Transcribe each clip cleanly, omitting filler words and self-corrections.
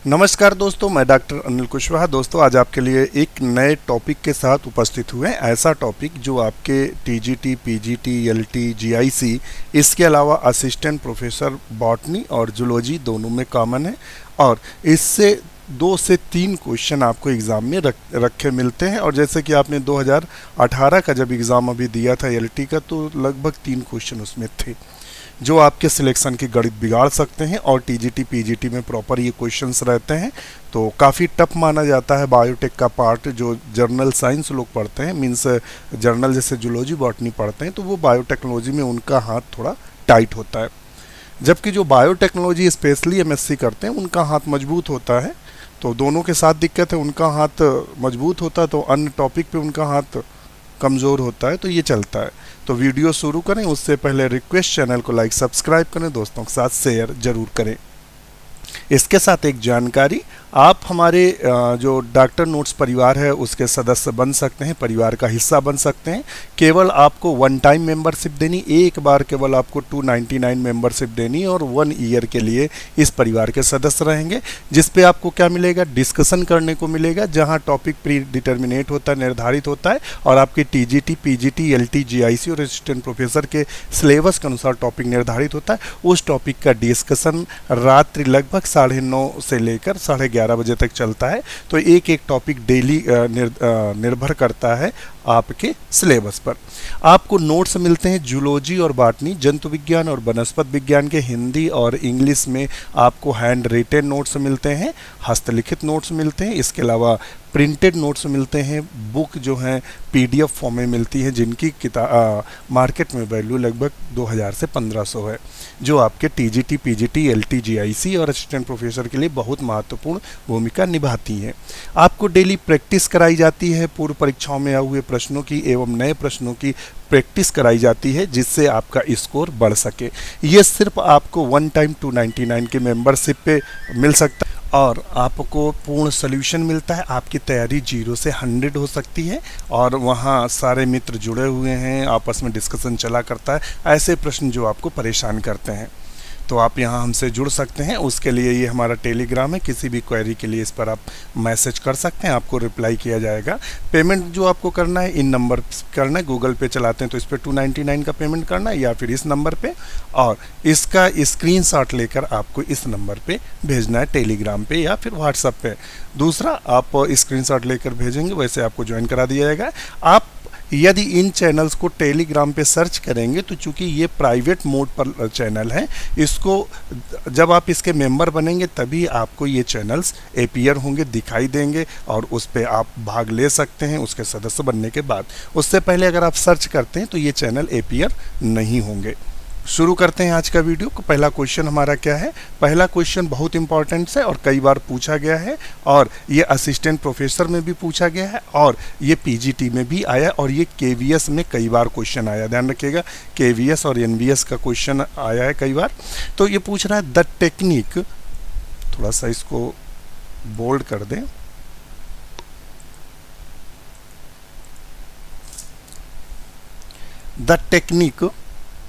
नमस्कार दोस्तों, मैं डॉक्टर अनिल कुशवाहा। दोस्तों, आज आपके लिए एक नए टॉपिक के साथ उपस्थित हुए हैं। ऐसा टॉपिक जो आपके टीजीटी, पीजीटी, एलटी, जीआईसी, इसके अलावा असिस्टेंट प्रोफेसर बॉटनी और जूलॉजी दोनों में कॉमन है और इससे 2 से 3 क्वेश्चन आपको एग्ज़ाम में रखे मिलते हैं। और जैसे कि आपने 2018 का जब एग्ज़ाम अभी दिया था एलटी का, तो लगभग 3 क्वेश्चन उसमें थे जो आपके सिलेक्शन की गणित बिगाड़ सकते हैं। और टीजीटी, पीजीटी में प्रॉपर ये क्वेश्चंस रहते हैं, तो काफ़ी टफ माना जाता है। बायोटेक का पार्ट जो जर्नल साइंस लोग पढ़ते हैं, मीन्स जर्नल जैसे जूलॉजी, बॉटनी पढ़ते हैं, तो वो बायोटेक्नोलॉजी में उनका हाथ थोड़ा टाइट होता है। जबकि जो बायोटेक्नोलॉजी स्पेशली एमएससी करते हैं उनका हाथ मजबूत होता है। तो दोनों के साथ दिक्कत है, उनका हाथ मजबूत होता है तो अन्य टॉपिक पे उनका हाथ कमज़ोर होता है, तो ये चलता है। तो वीडियो शुरू करें उससे पहले रिक्वेस्ट, चैनल को लाइक, सब्सक्राइब करें, दोस्तों के साथ शेयर जरूर करें। इसके साथ एक जानकारी, आप हमारे जो डॉक्टर नोट्स परिवार है उसके सदस्य बन सकते हैं, परिवार का हिस्सा बन सकते हैं। केवल आपको 1 टाइम मेंबरशिप देनी, एक बार केवल आपको 299 मेंबरशिप देनी और 1 ईयर के लिए इस परिवार के सदस्य रहेंगे। जिस पे आपको क्या मिलेगा, डिस्कशन करने को मिलेगा, जहां टॉपिक प्री डिटर्मिनेट होता है, निर्धारित होता है और आपकी टीजीटी, पीजीटी, एलटी, जीआईसी और असिस्टेंट प्रोफेसर के सिलेबस के अनुसार टॉपिक निर्धारित होता है। उस टॉपिक का डिस्कशन रात्रि लगभग 9:30 से लेकर 11:30 बजे तक चलता है। तो एक एक टॉपिक डेली निर्भर करता है आपके सिलेबस पर। आपको नोट्स मिलते हैं जूलॉजी और बॉटनी, जंतु विज्ञान और वनस्पत विज्ञान के हिंदी और इंग्लिश में आपको हैंड रिटेन नोट्स मिलते हैं, हस्तलिखित नोट्स मिलते हैं। इसके अलावा प्रिंटेड नोट्स मिलते हैं, बुक जो हैं पीडीएफ फॉर्म में मिलती है, जिनकी मार्केट में वैल्यू लगभग 2000 से 1500 है, जो आपके टीजीटी, पीजीटी, एलटी, जीआईसी और असिस्टेंट प्रोफेसर के लिए बहुत महत्वपूर्ण भूमिका निभाती हैं। आपको डेली प्रैक्टिस कराई जाती है, पूर्व परीक्षाओं में आए हुए प्रश्नों की एवं नए प्रश्नों की प्रैक्टिस कराई जाती है, जिससे आपका स्कोर बढ़ सके। ये सिर्फ आपको 1 टाइम 299 के मेंबरशिप पे मिल सकता है और आपको पूर्ण सोल्यूशन मिलता है। आपकी तैयारी 0 से 100 हो सकती है और वहाँ सारे मित्र जुड़े हुए हैं, आपस में डिस्कशन चला करता है, ऐसे प्रश्न जो आपको परेशान करते हैं। तो आप यहाँ हमसे जुड़ सकते हैं। उसके लिए ये हमारा टेलीग्राम है, किसी भी क्वेरी के लिए इस पर आप मैसेज कर सकते हैं, आपको रिप्लाई किया जाएगा। पेमेंट जो आपको करना है इन नंबर करना है, गूगल पे चलाते हैं तो इस पर 299 का पेमेंट करना है या फिर इस नंबर पे, और इसका स्क्रीनशॉट लेकर आपको इस नंबर पे भेजना है, टेलीग्राम पे या फिर व्हाट्सएप पे। दूसरा, आप स्क्रीनशॉट लेकर भेजेंगे, वैसे आपको ज्वाइन करा दिया जाएगा। आप यदि इन चैनल्स को टेलीग्राम पे सर्च करेंगे तो चूंकि ये प्राइवेट मोड पर चैनल है, इसको जब आप इसके मेंबर बनेंगे तभी आपको ये चैनल्स अपीयर होंगे, दिखाई देंगे और उस पर आप भाग ले सकते हैं उसके सदस्य बनने के बाद। उससे पहले अगर आप सर्च करते हैं तो ये चैनल अपीयर नहीं होंगे। शुरू करते हैं आज का वीडियो को। पहला क्वेश्चन हमारा क्या है? पहला क्वेश्चन बहुत इंपॉर्टेंट है और कई बार पूछा गया है, और ये असिस्टेंट प्रोफेसर में भी पूछा गया है और ये पीजीटी में भी आया और ये केवीएस में कई बार क्वेश्चन आया। ध्यान रखिएगा, केवीएस और एनवीएस का क्वेश्चन आया है कई बार। तो ये पूछ रहा है द टेक्निक, थोड़ा सा इसको बोल्ड कर दें, the technique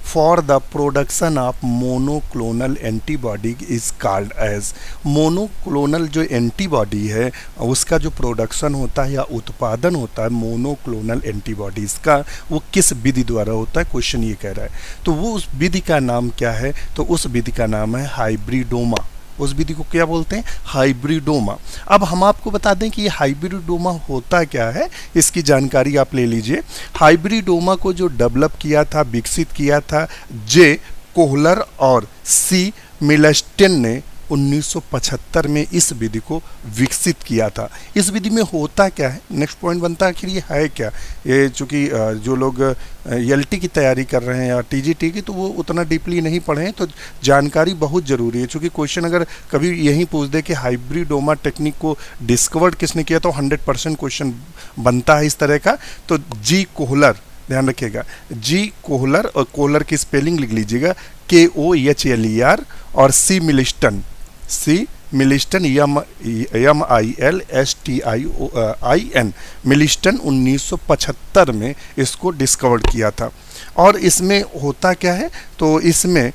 for the production of monoclonal antibody is called as। Monoclonal जो एंटीबॉडी है उसका जो प्रोडक्शन होता है या उत्पादन होता है मोनोक्लोनल एंटीबॉडीज़ का, वो किस विधि द्वारा होता है, क्वेश्चन ये कह रहा है। तो वो उस विधि का नाम क्या है? तो उस विधि का नाम है हाइब्रिडोमा। उस विधि को क्या बोलते हैं? हाइब्रिडोमा। अब हम आपको बता दें कि ये हाइब्रिडोमा होता क्या है, इसकी जानकारी आप ले लीजिए। हाइब्रिडोमा को जो डेवलप किया था, विकसित किया था जे कोहलर और सी मिलस्टेन ने 1975 में इस विधि को विकसित किया था। इस विधि में होता क्या है, नेक्स्ट पॉइंट बनता है आखिर ये है क्या। ये चूँकि जो लोग एलटी की तैयारी कर रहे हैं या टीजीटी की, तो वो उतना डीपली नहीं पढ़े हैं, तो जानकारी बहुत ज़रूरी है। चूँकि क्वेश्चन अगर कभी यही पूछ दे कि हाइब्रिडोमा टेक्निक को डिस्कवर्ड किसने किया, तो 100% क्वेश्चन बनता है इस तरह का। तो जी कोहलर, ध्यान रखिएगा, जी कोहलर, और कोहलर की स्पेलिंग लिख लीजिएगा KOHLER, और सी मिलिस्टन, सी मिलिस्टन MILSTION, मिलिस्टन 1975 में इसको डिस्कवर किया था। और इसमें होता क्या है, तो इसमें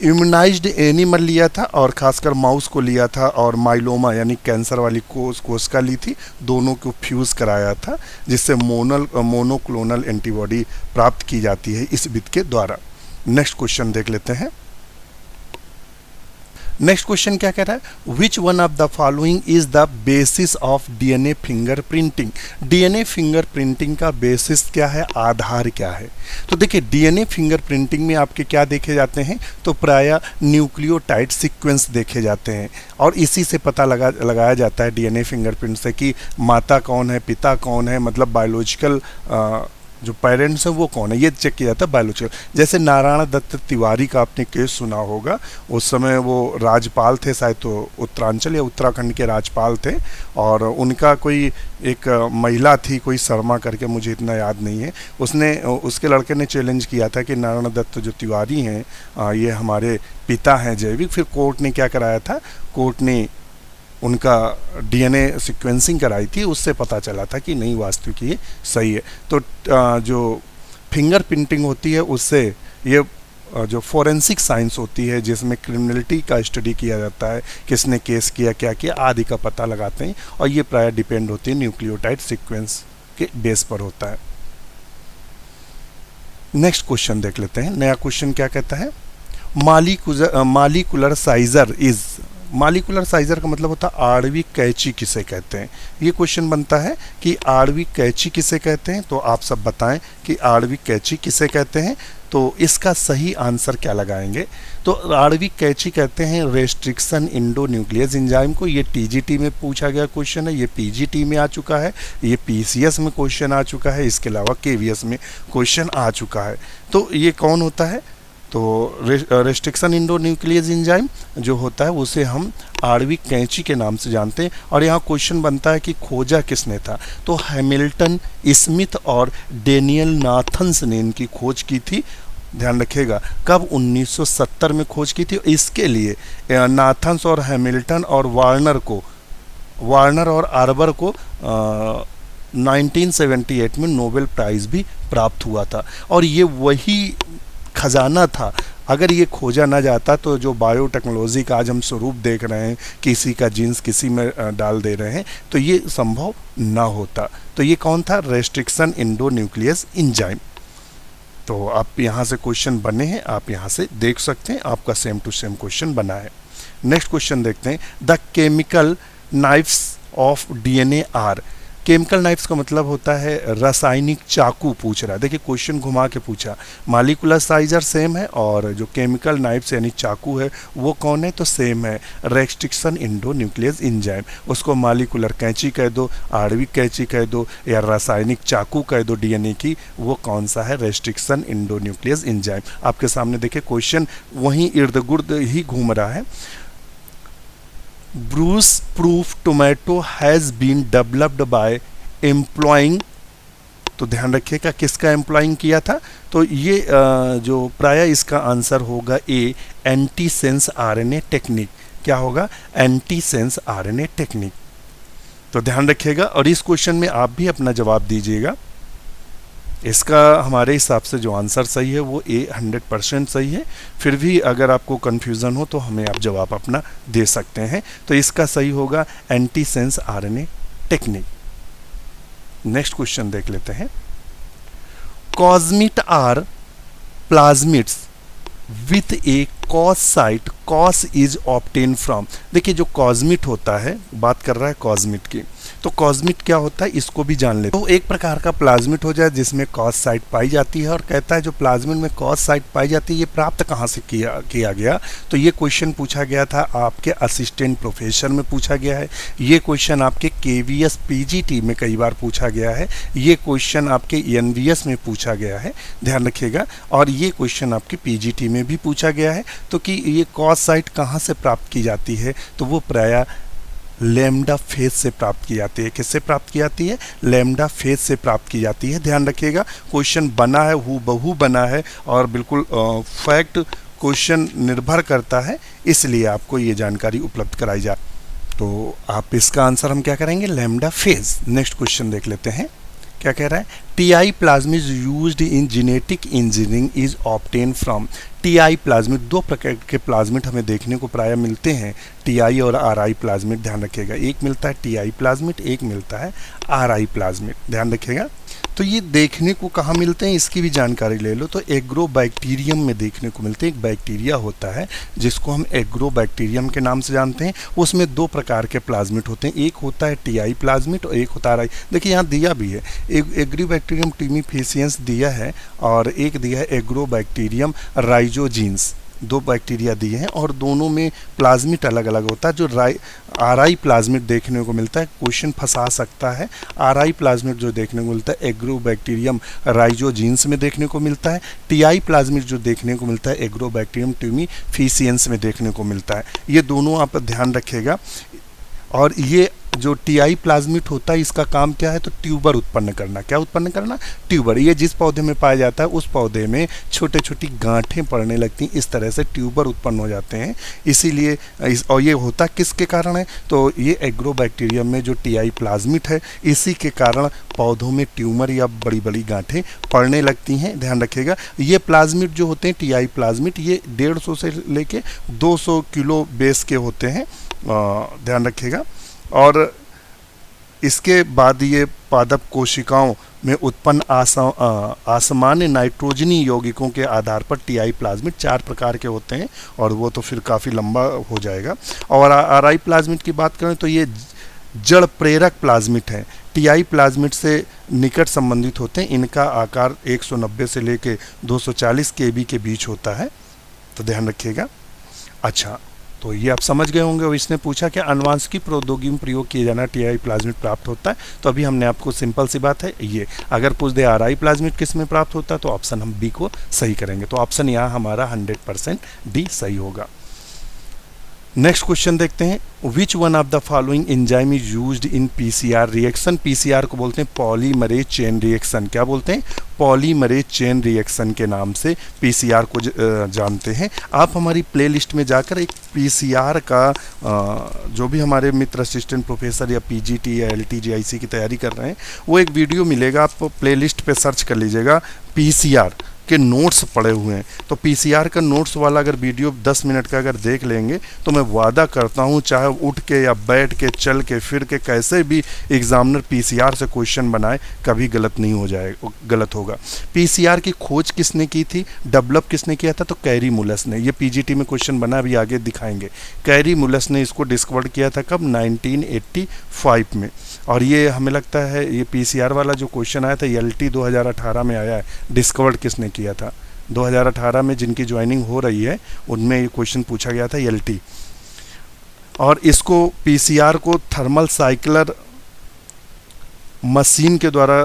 इम्यूनाइज्ड एनिमल लिया था और खासकर माउस को लिया था, और माइलोमा यानी कैंसर वाली कोशिका ली थी, दोनों को फ्यूज़ कराया था, जिससे मोनोक्लोनल एंटीबॉडी प्राप्त की जाती है इस विधि के द्वारा। नेक्स्ट क्वेश्चन देख लेते हैं। नेक्स्ट क्वेश्चन क्या कह रहा है, which one of the following is the basis of DNA fingerprinting. DNA fingerprinting का बेसिस क्या है, आधार क्या है। तो देखिए डीएनए फिंगरप्रिंटिंग में आपके क्या देखे जाते हैं, तो प्रायः न्यूक्लियोटाइड सीक्वेंस देखे जाते हैं, और इसी से पता लगाया जाता है डीएनए फिंगरप्रिंट से कि माता कौन है, पिता कौन है, मतलब बायोलॉजिकल जो पेरेंट्स हैं वो कौन है, ये चेक किया जाता है बायोलॉजिकल। जैसे नारायण दत्त तिवारी का आपने केस सुना होगा, उस समय वो राज्यपाल थे, शायद तो उत्तरांचल या उत्तराखंड के राज्यपाल थे, और उनका कोई एक महिला थी, कोई शर्मा करके, मुझे इतना याद नहीं है, उसके लड़के ने चैलेंज किया था कि नारायण दत्त जो तिवारी हैं ये हमारे पिता हैं जैविक। फिर कोर्ट ने क्या कराया था, कोर्ट ने उनका डीएनए सीक्वेंसिंग कराई थी, उससे पता चला था कि नहीं वास्तविक ये सही है। तो जो फिंगर प्रिंटिंग होती है उससे ये जो फोरेंसिक साइंस होती है, जिसमें क्रिमिनलिटी का स्टडी किया जाता है, किसने केस किया, क्या किया आदि का पता लगाते हैं, और ये प्राय डिपेंड होती है न्यूक्लियोटाइड सीक्वेंस के बेस पर होता है। नेक्स्ट क्वेश्चन देख लेते हैं। नया क्वेश्चन क्या कहता है, molecular scissor is. Molecular scissor का मतलब होता है आणविक कैंची किसे कहते हैं। ये क्वेश्चन बनता है कि आणविक कैंची किसे कहते हैं, तो आप सब बताएं कि आणविक कैंची किसे कहते हैं। तो इसका सही आंसर क्या लगाएंगे, तो आणविक कैंची कहते हैं रेस्ट्रिक्शन इंडोन्यूक्लियस एंजाइम को। ये टीजीटी में पूछा गया क्वेश्चन है, ये पीजीटी में आ चुका है, ये पीसीएस में क्वेश्चन आ चुका है, इसके अलावा केवीएस में क्वेश्चन आ चुका है। तो ये कौन होता है, तो रेस्ट्रिक्शन इंडोन्यूक्लियस एंजाइम जो होता है उसे हम आणविक कैंची के नाम से जानते हैं। और यहाँ क्वेश्चन बनता है कि खोजा किसने था, तो हैमिल्टन स्मिथ और डेनियल नाथन्स ने इनकी खोज की थी। ध्यान रखिएगा कब, 1970 में खोज की थी। इसके लिए नाथन्स और हैमिल्टन और वार्नर और आर्बर को 1978 में नोबेल प्राइज़ भी प्राप्त हुआ था। और ये वही खजाना था, अगर ये खोजा ना जाता तो जो बायोटेक्नोलॉजी का आज हम स्वरूप देख रहे हैं, किसी का जीन्स किसी में डाल दे रहे हैं, तो ये संभव ना होता। तो ये कौन था, रेस्ट्रिक्शन इंडोन्यूक्लियस एंजाइम। तो आप यहाँ से क्वेश्चन बने हैं, आप यहाँ से देख सकते हैं, आपका सेम टू सेम क्वेश्चन बना है। नेक्स्ट क्वेश्चन देखते हैं, the chemical knives of DNA are. Chemical knives का मतलब होता है रासायनिक चाकू पूछ रहा है। देखिए क्वेश्चन घुमा के पूछा, मालिकुलर साइजर सेम है और जो केमिकल नाइफ्स यानी चाकू है वो कौन है, तो सेम है, रेस्ट्रिक्शन इंडोन्यूक्लियस एंजाइम। उसको मालिकुलर कैंची कह दो, आणविक कैंची कह दो, या रासायनिक चाकू कह दो डीएनए की, वो कौन सा है, रेस्ट्रिक्शन इंडोन्यूक्लियस एंजाइम। आपके सामने देखिए क्वेश्चन वहीं इर्द गिर्द ही घूम रहा है। Bruise proof tomato has been developed by employing, तो ध्यान रखिएगा किसका एम्प्लॉइंग किया था, तो ये जो प्राय इसका आंसर होगा ए, एंटीसेंस आरएनए टेक्निक। क्या होगा, एंटीसेंस आरएनए टेक्निक। तो ध्यान रखिएगा और इस क्वेश्चन में आप भी अपना जवाब दीजिएगा। इसका हमारे हिसाब से जो आंसर सही है वो ए 100% सही है। फिर भी अगर आपको कन्फ्यूज़न हो तो हमें आप जवाब अपना दे सकते हैं। तो इसका सही होगा antisense RNA technique. Next question देख लेते हैं, cosmid are plasmids with a cos site, cos is obtain from. देखिए जो कॉस्मिट होता है, बात कर रहा है कॉस्मिट की, तो कॉस्मिट क्या होता है इसको भी जान लेते हैं। तो एक प्रकार का प्लाज्मिट हो जाए जिसमें कॉस साइट पाई जाती है, और कहता है जो प्लाज्मिड में कॉस साइट पाई जाती है ये प्राप्त कहाँ से किया गया। तो ये क्वेश्चन पूछा गया था आपके असिस्टेंट प्रोफेसर में पूछा गया है, ये क्वेश्चन आपके केवीएस पीजीटी में कई बार पूछा गया है, ये क्वेश्चन आपके एनवीएस में पूछा गया है, ध्यान रखिएगा, और ये क्वेश्चन आपके पीजीटी में भी पूछा गया है। तो कि ये कॉस साइट कहाँ से प्राप्त की जाती है, तो वो प्राय लैम्डा फेज से प्राप्त की जाती है। किससे प्राप्त की जाती है, लैम्डा फेज से प्राप्त की जाती है। ध्यान रखिएगा क्वेश्चन बना है, हूबहू बना है, और बिल्कुल फैक्ट क्वेश्चन निर्भर करता है, इसलिए आपको ये जानकारी उपलब्ध कराई जा। तो आप इसका आंसर हम क्या करेंगे, लैम्डा फेज। नेक्स्ट क्वेश्चन देख लेते हैं, क्या कह रहा है, TI plasmid used in genetic engineering is obtain from. TI plasmid, दो प्रकार के प्लाज्मिड हमें देखने को प्राय मिलते हैं, टीआई और आरआई प्लाज्मिड, ध्यान रखिएगा। एक मिलता है टीआई प्लाज्मिड, एक मिलता है आरआई प्लाज्मिड, ध्यान रखिएगा। तो ये देखने को कहाँ मिलते हैं इसकी भी जानकारी ले लो। तो एग्रोबैक्टीरियम में देखने को मिलते हैं। एक बैक्टीरिया होता है जिसको हम एग्रोबैक्टीरियम के नाम से जानते हैं, उसमें दो प्रकार के प्लाज्मिड होते हैं, एक होता है टीआई प्लाज्मिड और एक होता है आरआई। देखिए यहाँ दिया भी है, एग्रोबैक्टीरियम टीमीफेसियंस दिया है और एक दिया है एग्रोबैक्टीरियम राइजोजीन्स, दो बैक्टीरिया दिए हैं और दोनों में प्लाज्मिड अलग अलग होता है। जो आरआई प्लाज्मिड देखने को मिलता है, क्वेश्चन फंसा सकता है, आरआई प्लाज्मिड जो देखने को मिलता है एग्रोबैक्टीरियम राइजोजीन्स में देखने को मिलता है। टीआई प्लाज्मिड जो देखने को मिलता है एग्रोबैक्टीरियम ट्यूमीफिशियंस में देखने को मिलता है। ये दोनों आप ध्यान रखिएगा। और ये जो टीआई प्लाज्मिड होता है इसका काम क्या है, तो ट्यूबर उत्पन्न करना। क्या उत्पन्न करना, ट्यूबर। ये जिस पौधे में पाया जाता है उस पौधे में छोटे छोटी गांठें पड़ने लगती हैं, इस तरह से ट्यूबर उत्पन्न हो जाते हैं। इसीलिए और ये होता किसके कारण है, तो ये एग्रोबैक्टीरियम में जो टीआई प्लाज्मिड है इसी के कारण पौधों में ट्यूमर या बड़ी बड़ी गांठें पड़ने लगती हैं, ध्यान रखिएगा। ये प्लाज्मिड जो होते हैं टीआई प्लाज्मिड, ये 150 से लेके 200 किलो बेस के होते हैं, ध्यान रखिएगा। और इसके बाद ये पादप कोशिकाओं में उत्पन्न आसमान्य नाइट्रोजनी यौगिकों के आधार पर टीआई प्लाज्मिड 4 प्रकार के होते हैं और वो तो फिर काफ़ी लंबा हो जाएगा। और आरआई प्लाज्मिड की बात करें तो ये जड़ प्रेरक प्लाज्मिड है, टीआई प्लाज्मिड से निकट संबंधित होते हैं। इनका आकार 190 से लेके 240 केबी के बीच होता है, तो ध्यान रखिएगा। अच्छा, तो ये आप समझ गए होंगे। और इसने पूछा कि आनुवांशिक प्रौद्योगिकी में प्रयोग किए जाना टीआई प्लाज्मिड प्राप्त होता है, तो अभी हमने आपको सिंपल सी बात है ये, अगर पूछ दे आरआई प्लाज्मिड किस में प्राप्त होता है तो ऑप्शन हम बी को सही करेंगे। तो ऑप्शन यहाँ हमारा 100% डी सही होगा। नेक्स्ट क्वेश्चन देखते हैं, which one of the following enzyme is used in PCR reaction. PCR को बोलते हैं पॉलीमरेज चेन रिएक्शन। क्या बोलते हैं, पॉलीमरेज चेन रिएक्शन के नाम से पीसीआर को जानते हैं। आप हमारी प्लेलिस्ट में जाकर एक पीसीआर का जो भी हमारे मित्र असिस्टेंट प्रोफेसर या पीजीटी या एलटी जीआईसी की तैयारी कर रहे हैं वो एक वीडियो मिलेगा, आप प्लेलिस्ट पे सर्च कर लीजिएगा, पीसीआर के नोट्स पड़े हुए हैं। तो पीसीआर का नोट्स वाला अगर वीडियो 10 मिनट का अगर देख लेंगे तो मैं वादा करता हूँ चाहे उठ के या बैठ के चल के फिर के कैसे भी एग्जामिनर पीसीआर से क्वेश्चन बनाए कभी गलत नहीं हो जाएगा, गलत होगा। पीसीआर की खोज किसने की थी, डेवलप किसने किया था, तो कैरी मुलस ने। ये पीजीटी में क्वेश्चन बना, अभी आगे दिखाएंगे। कैरी मुलस ने इसको डिस्कवर किया था कब, 1985 में। और ये हमें लगता है ये पीसीआर वाला जो क्वेश्चन आया था एलटी 2018 में आया है, डिस्कवर्ड किसने किया था। 2018 में जिनकी ज्वाइनिंग हो रही है उनमें ये क्वेश्चन पूछा गया था एलटी। और इसको पीसीआर को थर्मल साइक्लर मशीन के द्वारा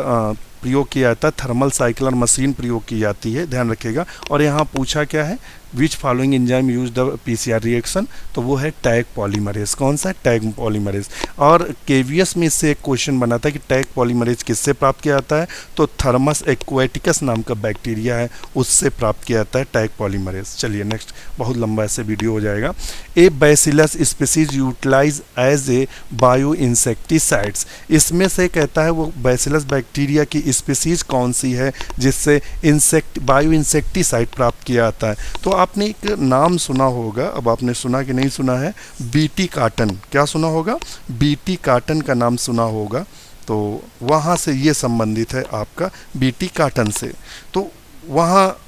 प्रयोग किया जाता है, थर्मल साइक्लर मशीन प्रयोग की जाती है, ध्यान रखिएगा। और यहाँ पूछा क्या है, which following enzyme use the PCR reaction, तो वो है टैग पॉलीमरेज। कौन सा है, टैग पॉलीमरेज। और केवीएस में इससे एक क्वेश्चन बना था कि टैग पॉलीमरेज किससे प्राप्त किया जाता है, तो थर्मस एक्वेटिकस नाम का बैक्टीरिया है उससे प्राप्त किया जाता है टैग पॉलीमरेज। चलिए नेक्स्ट, बहुत लंबा ऐसे वीडियो हो जाएगा। A bacillus species utilize as a bio insecticides, इसमें से कहता है वो बैसिलस बैक्टीरिया की स्पीसीज कौन सी है जिससे बायो इंसेक्टिसाइड प्राप्त किया जाता है। तो आपने एक नाम सुना होगा, अब आपने सुना कि नहीं सुना है, बीटी काटन। क्या सुना होगा, बीटी काटन का नाम सुना होगा। तो वहाँ से ये संबंधित है आपका बीटी काटन से। तो वहाँ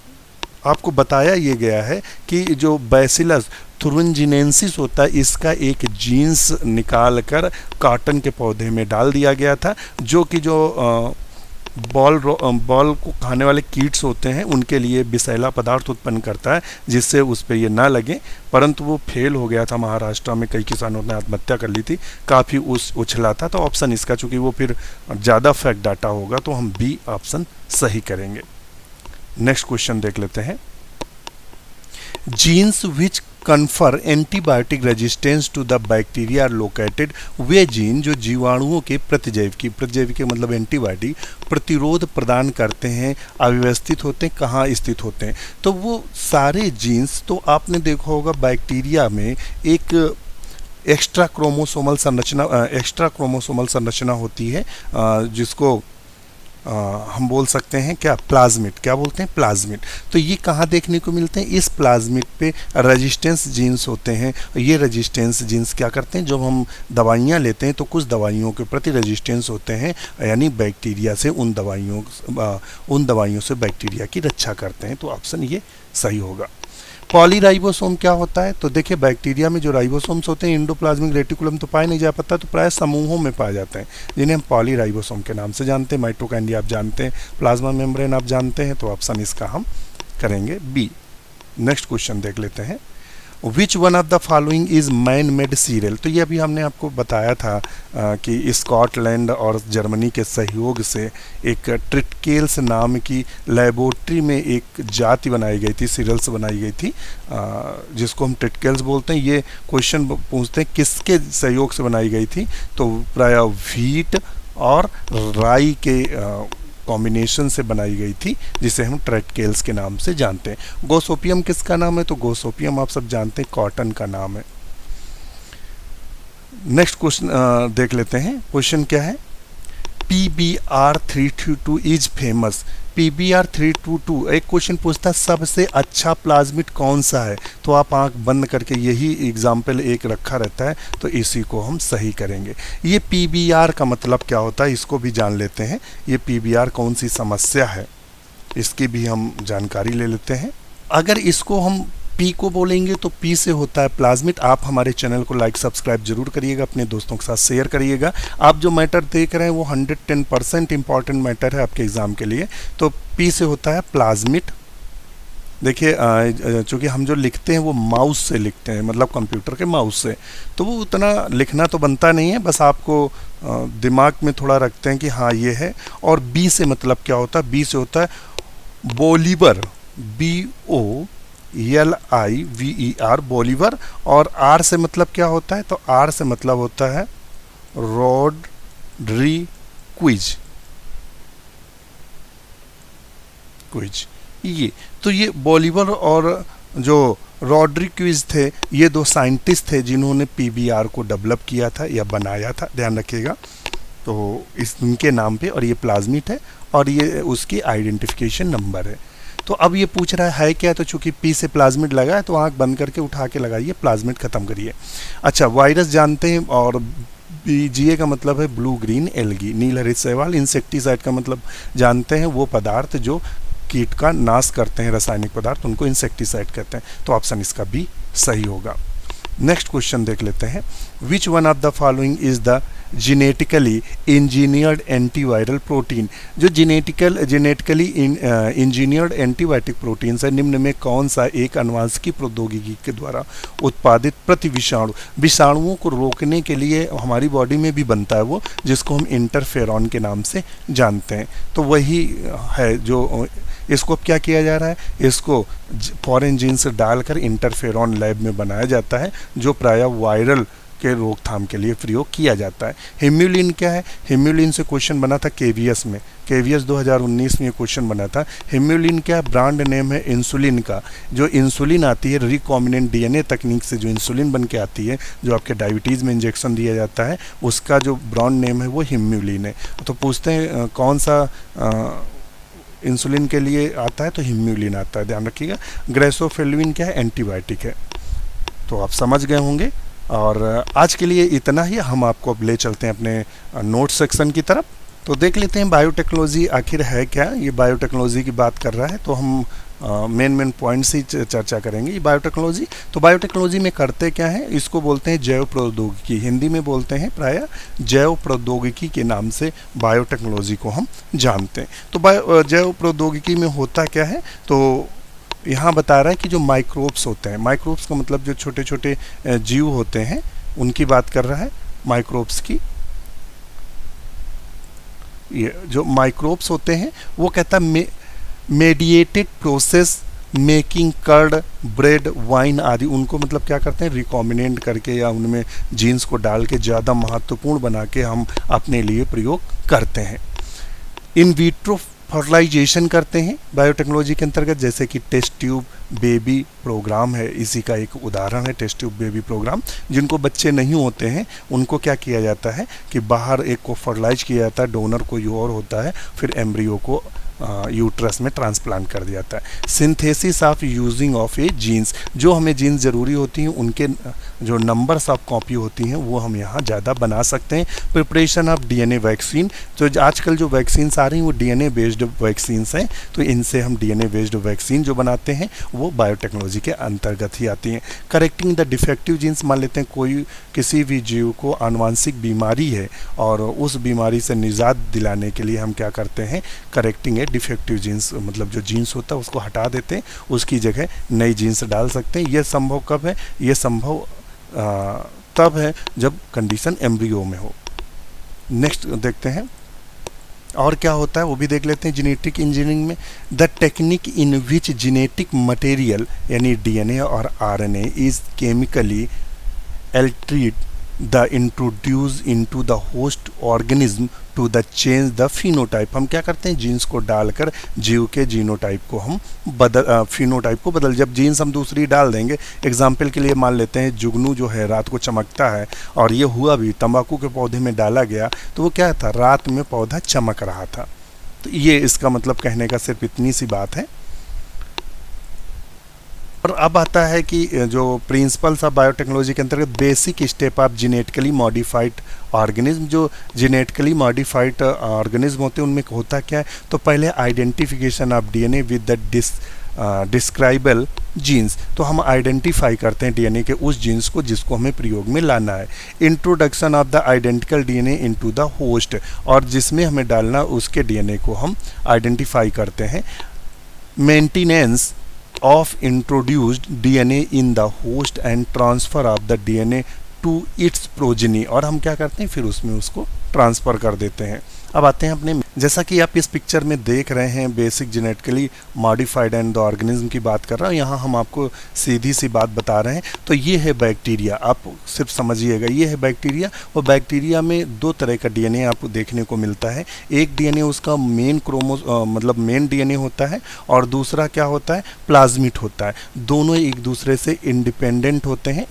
आपको बताया ये गया है कि जो बैसिलस थुरिंजिनेंसिस होता है इसका एक जीन्स निकाल कर काटन के पौधे में डाल दिया गया था, जो कि जो बॉल को खाने वाले कीट्स होते हैं उनके लिए विषैला पदार्थ उत्पन्न करता है जिससे उस पर ये ना लगे, परंतु वो फेल हो गया था। महाराष्ट्र में कई किसानों ने आत्महत्या कर ली थी, काफ़ी उछला था। तो ऑप्शन इसका, चूँकि वो फिर ज़्यादा फैक्ट डाटा होगा तो हम बी ऑप्शन सही करेंगे। नेक्स्ट क्वेश्चन देख लेते हैं, genes which confer antibiotic resistance to the bacteria are located, वे जीन जो जीवाणुओं के प्रतिजैविक के मतलब एंटीबायोटिक प्रतिरोध प्रदान करते हैं, अव्यवस्थित होते हैं, कहाँ स्थित होते हैं। तो वो सारे जीन्स, तो आपने देखा होगा बैक्टीरिया में एक एक्स्ट्रा क्रोमोसोमल संरचना होती है जिसको हम बोल सकते हैं क्या, प्लाज्मिड, क्या बोलते हैं, प्लाज्मिड। तो ये कहाँ देखने को मिलते हैं, इस प्लाज्मिड पे रेजिस्टेंस जीन्स होते हैं। ये रेजिस्टेंस जीन्स क्या करते हैं, जब हम दवाइयाँ लेते हैं तो कुछ दवाइयों के प्रति रेजिस्टेंस होते हैं, यानी बैक्टीरिया से उन दवाइयों से बैक्टीरिया की रक्षा करते हैं। तो ऑप्शन ये सही होगा। पॉलीराइबोसोम क्या होता है, तो देखिए बैक्टीरिया में जो राइबोसोम्स होते हैं एंडोप्लाज्मिक रेटिकुलम तो पाए नहीं जा पाता, तो प्राय समूहों में पाए जाते हैं, जिन्हें हम पॉलीराइबोसोम के नाम से जानते हैं। माइटोकॉन्ड्रिया आप जानते हैं, प्लाज्मा मेम्ब्रेन आप जानते हैं, तो ऑप्शन इसका हम करेंगे बी। नेक्स्ट क्वेश्चन देख लेते हैं। Which one of the following is man made serial. तो ये अभी हमने आपको बताया था कि स्कॉटलैंड और जर्मनी के सहयोग से एक ट्रिटकेल्स नाम की लेबोरेटरी में एक जाति बनाई गई थी, सीरियल्स बनाई गई थी, जिसको हम ट्रिटकेल्स बोलते हैं। ये क्वेश्चन पूछते हैं किसके सहयोग से बनाई गई थी, तो प्राय व्हीट और राई के कॉम्बिनेशन से बनाई गई थी, जिसे हम ट्रिटकेल्स के नाम से जानते हैं। गोसोपियम किसका नाम है, तो गोसोपियम आप सब जानते हैं कॉटन का नाम है। नेक्स्ट क्वेश्चन देख लेते हैं। क्वेश्चन क्या है, PBr322 इज फेमस। PBr322 एक क्वेश्चन पूछता है सबसे अच्छा प्लाज्मिड कौन सा है, तो आप आंख बंद करके यही एग्जाम्पल एक रखा रहता है, तो इसी को हम सही करेंगे। ये PBr का मतलब क्या होता है, इसको भी जान लेते हैं। ये PBr कौन सी समस्या है, इसकी भी हम जानकारी ले लेते हैं। अगर इसको हम पी को बोलेंगे तो पी से होता है प्लाज्मिड। आप हमारे चैनल को लाइक सब्सक्राइब जरूर करिएगा, अपने दोस्तों के साथ शेयर करिएगा। आप जो मैटर देख रहे हैं वो 110% इंपॉर्टेंट मैटर है आपके एग्जाम के लिए। तो पी से होता है प्लाज्मिड। देखिए चूँकि हम जो लिखते हैं वो माउस से लिखते हैं, मतलब कंप्यूटर के माउस से, तो वो उतना लिखना तो बनता नहीं है, बस आपको दिमाग में थोड़ा रखते हैं कि हाँ ये है। और बी से मतलब क्या होता है, बी से होता है बोलीवर, BOLIVER बोलीवर। और आर से मतलब क्या होता है, तो आर से मतलब होता है रॉड्रिक्विज। ये तो ये बोलीवर और जो रॉड्रिक्विज थे, ये दो साइंटिस्ट थे जिन्होंने PBr को डेवलप किया था या बनाया था, ध्यान रखिएगा। तो इनके नाम पे, और ये प्लाज्मिड है और ये उसकी आइडेंटिफिकेशन नंबर है। तो अब ये पूछ रहा है क्या, तो चूंकि पी से प्लाज्मिड लगा है तो आंख बंद करके उठा के लगाइए, प्लाज्मिड खत्म करिए। अच्छा, वायरस जानते हैं, और BGA का मतलब है ब्लू ग्रीन एल्गी, नील हरित शैवाल। इंसेक्टिसाइड का मतलब जानते हैं, वो पदार्थ जो कीट का नाश करते हैं, रासायनिक पदार्थ, उनको इंसेक्टिसाइड कहते हैं। तो ऑप्शन इसका बी सही होगा। नेक्स्ट क्वेश्चन देख लेते हैं। Which one of the following is the genetically engineered antiviral protein. जो जेनेटिकली इंजीनियर्ड एंटीबायोटिक प्रोटीन्स है, निम्न में कौन सा एक आनुवंशिकी प्रौद्योगिकी के द्वारा उत्पादित प्रति विषाणुओं को रोकने के लिए हमारी बॉडी में भी बनता है वो, जिसको हम इंटरफेरॉन के नाम से जानते हैं। तो वही है जो इसको क्या किया जा रहा है, इसको फॉरेन जीन से डालकर इंटरफेरॉन लैब में बनाया जाता है, जो प्रायः वायरल के रोकथाम के लिए प्रयोग किया जाता है। हिम्यूलिन क्या है, हिम्यूलिन से क्वेश्चन बना था केवीएस में, केवीएस 2019 में क्वेश्चन बना था। हिम्यूलिन क्या है, ब्रांड नेम है इंसुलिन का। जो इंसुलिन आती है रिकॉम्बिनेंट DNA तकनीक से जो इंसुलिन बन के आती है, जो आपके डायबिटीज़ में इंजेक्शन दिया जाता है, उसका जो ब्रांड नेम है वो हिम्यूलिन है। तो पूछते हैं कौन सा इंसुलिन के लिए आता है, तो हिम्यूलिन आता है, ध्यान रखिएगा। ग्रेसोफेल्विन क्या है, एंटीबायोटिक है। तो आप समझ गए होंगे। और आज के लिए इतना ही, हम आपको अब ले चलते हैं अपने नोट सेक्शन की तरफ। तो देख लेते हैं बायोटेक्नोलॉजी आखिर है क्या। ये बायोटेक्नोलॉजी की बात कर रहा है, तो हम मेन पॉइंट्स ही चर्चा करेंगे। ये बायोटेक्नोलॉजी, तो बायोटेक्नोलॉजी में करते क्या है, इसको बोलते हैं जैव प्रौद्योगिकी, हिंदी में बोलते हैं प्रायः जैव प्रौद्योगिकी के नाम से बायोटेक्नोलॉजी को हम जानते हैं। तो जैव प्रौद्योगिकी में होता क्या है, तो यहाँ बता रहा है कि जो माइक्रोब्स होते हैं, माइक्रोब्स का मतलब जो छोटे छोटे जीव होते हैं, उनकी बात कर रहा है, माइक्रोब्स की। ये जो माइक्रोब्स होते हैं वो कहता है mediated process making curd, bread, wine आदि, उनको मतलब क्या करते हैं, रिकॉम्बिनेंट करके या उनमें जीन्स को डाल के ज़्यादा महत्वपूर्ण बना के हम अपने लिए प्रयोग करते हैं। इन विट्रो फर्टिलाइजेशन करते हैं बायोटेक्नोलॉजी के अंतर्गत, जैसे कि टेस्ट ट्यूब, बेबी प्रोग्राम है, इसी का एक उदाहरण है टेस्ट ट्यूब बेबी प्रोग्राम। जिनको बच्चे नहीं होते हैं उनको क्या किया जाता है कि बाहर एक को फर्टिलाइज किया जाता है, डोनर कोई और होता है, फिर एम्ब्रियो को यूट्रस में ट्रांसप्लांट कर दिया जाता है। Synthesis of using of a genes, जो हमें जीन्स ज़रूरी होती हैं उनके जो नंबर्स ऑफ कॉपी होती हैं वो हम यहाँ ज़्यादा बना सकते हैं। प्रिपरेशन ऑफ डीएनए वैक्सीन, तो आजकल जो वैक्सीन्स आ रही हैं वो डीएनए बेस्ड वैक्सीन्स हैं, तो इनसे हम डीएनए बेस्ड वैक्सीन जो बनाते हैं वो बायोटेक्नोलॉजी के अंतर्गत ही आती हैं। करेक्टिंग द डिफेक्टिव जीन्स, मान लेते हैं कोई किसी भी जीव को आनुवांशिक बीमारी है और उस बीमारी से निजात दिलाने के लिए हम क्या करते हैं, करेक्टिंग ए डिफेक्टिव जीन्स, मतलब जो जीन्स होता है उसको हटा देते हैं, उसकी जगह नई जीन्स डाल सकते हैं। यह संभव कब है, यह संभव तब है जब कंडीशन एम्ब्रियो में हो। नेक्स्ट देखते हैं और क्या होता है वो भी देख लेते हैं जेनेटिक इंजीनियरिंग में। The technique in which genetic material यानी डीएनए और RNA is chemically altered the introduce into the host organism to the change the phenotype, हम क्या करते हैं जीन्स को डालकर जीव के जीनोटाइप को हम फिनोटाइप को बदल, जब जीन्स हम दूसरी डाल देंगे, एग्जाम्पल के लिए मान लेते हैं जुगनू जो है रात को चमकता है और ये हुआ भी तंबाकू के पौधे में डाला गया तो वो क्या था, रात में पौधा चमक रहा था। तो ये इसका मतलब कहने का सिर्फ इतनी सी बात है। और अब आता है कि जो प्रिंसिपल्स ऑफ बायोटेक्नोलॉजी के अंतर्गत basic step of genetically modified organism, जो जेनेटिकली मॉडिफाइड ऑर्गेनिज्म होते हैं उनमें होता क्या है, तो पहले identification of DNA with the desirable genes, तो हम आइडेंटिफाई करते हैं डीएनए के उस जीन्स को जिसको हमें प्रयोग में लाना है। Introduction of the identical DNA into the host, और जिसमें हमें डालना उसके डीएनए को हम आइडेंटिफाई करते हैं। Maintenance of introduced DNA in the host and transfer of the DNA to its progeny, और हम क्या करते हैं फिर उसमें उसको ट्रांसफ़र कर देते हैं। अब आते हैं अपने, जैसा कि आप इस पिक्चर में देख रहे हैं basic genetically modified and the organism की बात कर रहा हूँ, यहाँ हम आपको सीधी सी बात बता रहे हैं। तो ये है बैक्टीरिया, आप सिर्फ समझिएगा ये है बैक्टीरिया, और बैक्टीरिया में दो तरह का डीएनए आपको देखने को मिलता है। एक डीएनए उसका मेन मतलब मेन डीएनए होता है और दूसरा क्या होता है, प्लाज्मिड होता है। दोनों एक दूसरे से इंडिपेंडेंट होते हैं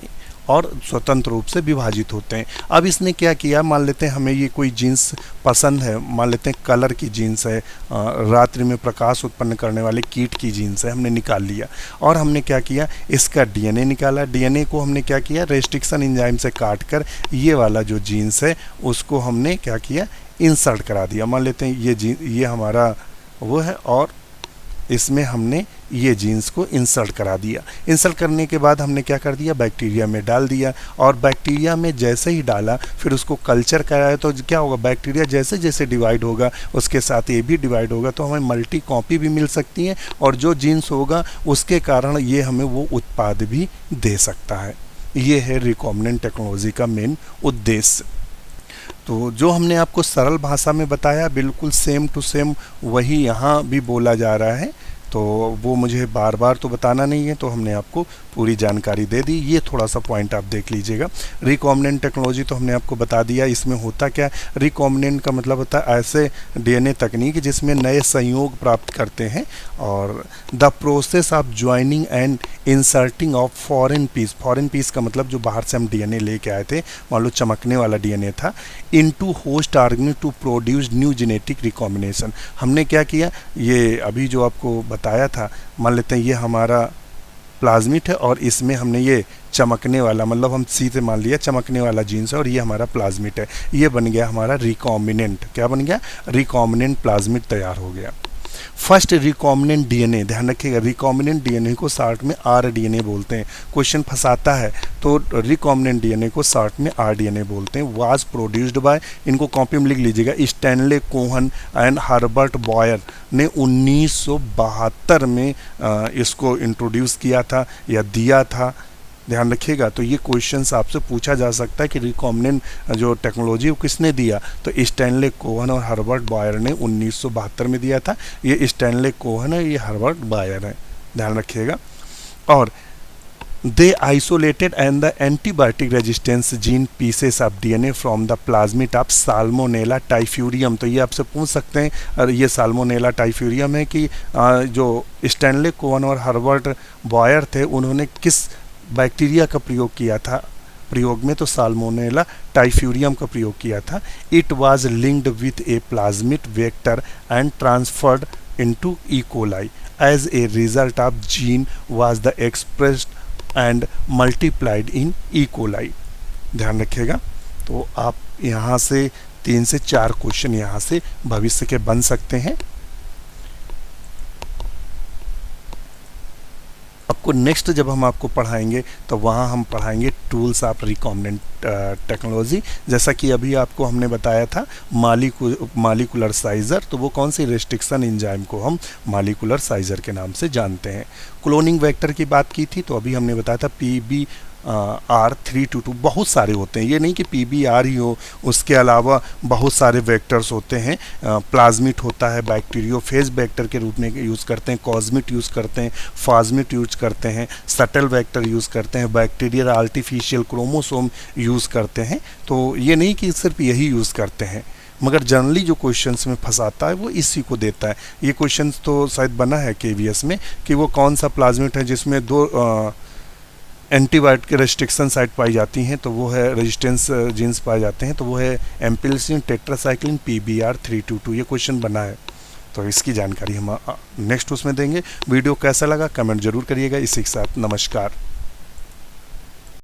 और स्वतंत्र रूप से विभाजित होते हैं। अब इसने क्या किया, मान लेते हैं हमें ये कोई जीन्स पसंद है, मान लेते हैं कलर की जीन्स है, रात्रि में प्रकाश उत्पन्न करने वाले कीट की जीन्स है, हमने निकाल लिया और हमने क्या किया, इसका डीएनए निकाला। डीएनए को हमने क्या किया, रेस्ट्रिक्शन एंजाइम से काट कर ये वाला जो जीन्स है उसको हमने क्या किया, इंसर्ट करा दिया। मान लेते हैं ये हमारा वो है और इसमें हमने ये जीन्स को इंसर्ट करा दिया। इंसर्ट करने के बाद हमने क्या कर दिया, बैक्टीरिया में डाल दिया, और बैक्टीरिया में जैसे ही डाला फिर उसको कल्चर कराया तो क्या होगा, बैक्टीरिया जैसे जैसे डिवाइड होगा उसके साथ ये भी डिवाइड होगा, तो हमें मल्टी कॉपी भी मिल सकती है और जो जीन्स होगा उसके कारण ये हमें वो उत्पाद भी दे सकता है। ये है रिकॉम्बिनेंट टेक्नोलॉजी का मेन उद्देश्य। तो जो हमने आपको सरल भाषा में बताया बिल्कुल सेम टू सेम वही यहाँ भी बोला जा रहा है, तो वो मुझे बार बार तो बताना नहीं है, तो हमने आपको पूरी जानकारी दे दी। ये थोड़ा सा पॉइंट आप देख लीजिएगा। रिकॉम्बिनेंट टेक्नोलॉजी तो हमने आपको बता दिया, इसमें होता क्या है, रिकॉम्बिनेंट का मतलब होता है ऐसे डीएनए तकनीक जिसमें नए संयोग प्राप्त करते हैं, और the process of joining and inserting of foreign piece का मतलब जो बाहर से हम डीएनए लेके आए थे, मान लो चमकने वाला डीएनए था, into host organism to produce new genetic recombination. हमने क्या किया, ये अभी जो आपको बताया था, मान लेते हैं ये हमारा प्लाज्मिड है और इसमें हमने ये चमकने वाला, मतलब हम सीधे मान लिया चमकने वाला जीन्स है और ये हमारा प्लाज्मिड है, ये बन गया हमारा रिकॉम्बिनेंट। क्या बन गया, रिकॉम्बिनेंट प्लाज्मिड तैयार हो गया। फर्स्ट रिकॉम्बिनेंट डीएनए, ध्यान रखिएगा रिकॉम्बिनेंट डीएनए को शॉर्ट में आरडीएनए बोलते हैं। क्वेश्चन फंसाता है तो रिकॉम्बिनेंट डीएनए को शॉर्ट में आरडीएनए बोलते हैं। वाज प्रोड्यूस्ड बाय, इनको कॉपी में लिख लीजिएगा, Stanley Cohen and Herbert Boyer ने 1972 में इसको इंट्रोड्यूस किया था या दिया था, ध्यान रखिएगा। तो ये क्वेश्चंस आपसे पूछा जा सकता है कि रिकॉम्बिनेंट जो टेक्नोलॉजी वो किसने दिया, तो स्टैनले कोहन और हर्बर्ट बॉयर ने 1972 में दिया था। ये स्टैनले कोहन है, ये हर्बर्ट बॉयर है, ध्यान रखिएगा। और They isolated and the antibiotic resistance gene pieces of DNA from the plasmid of Salmonella typhimurium। तो ये आपसे पूछ सकते हैं, और ये साल्मोनेला टाइफ्यूरियम है कि जो स्टैनले कोवन और हर्बर्ट बॉयर थे उन्होंने किस बैक्टीरिया का प्रयोग किया था प्रयोग में, तो साल्मोनेला टाइफ्यूरियम का प्रयोग किया था। It was linked with a plasmid vector and transferred into E coli as a result of gene was the expressed and multiplied in E coli. ध्यान रखिएगा। तो आप यहाँ से 3 से 4 क्वेश्चन यहाँ से भविष्य के बन सकते हैं। आपको नेक्स्ट जब हम आपको पढ़ाएंगे तो वहाँ हम पढ़ाएंगे टूल्स ऑफ रिकॉम्बिनेंट टेक्नोलॉजी। जैसा कि अभी आपको हमने बताया था मालिकुलर साइजर, तो वो कौन सी रेस्ट्रिक्शन एंजाइम को हम मालिकुलर साइजर के नाम से जानते हैं। क्लोनिंग वेक्टर की बात की थी, तो अभी हमने बताया था PBR322। बहुत सारे होते हैं, ये नहीं कि PBR ही हो, उसके अलावा बहुत सारे वेक्टर्स होते हैं। प्लाज्मिड होता है, बैक्टीरियोफेज वेक्टर के रूप में यूज़ करते हैं, कॉस्मिड यूज़ करते हैं, फाज्मिड यूज करते हैं, सटल वेक्टर यूज़ करते हैं, बैक्टीरियल आर्टिफिशियल क्रोमोसोम यूज़ करते हैं। तो ये नहीं कि सिर्फ यही यूज़ करते हैं, मगर जनरली जो क्वेश्चंस में फंसाता है वो इसी को देता है। ये क्वेश्चंस तो शायद बना है KVS में कि वो कौन सा प्लाज्मिड है जिसमें 2 एंटीबायोटिक के रेस्ट्रिक्शन साइट पाई जाती हैं, तो वो है रेजिस्टेंस जीन्स पाए जाते हैं, तो वो है एम्पिलिसिन, टेट्रासाइक्लिन, PBR322। ये क्वेश्चन बना है, तो इसकी जानकारी हम नेक्स्ट उसमें देंगे। वीडियो कैसा लगा कमेंट जरूर करिएगा। इसी के साथ नमस्कार।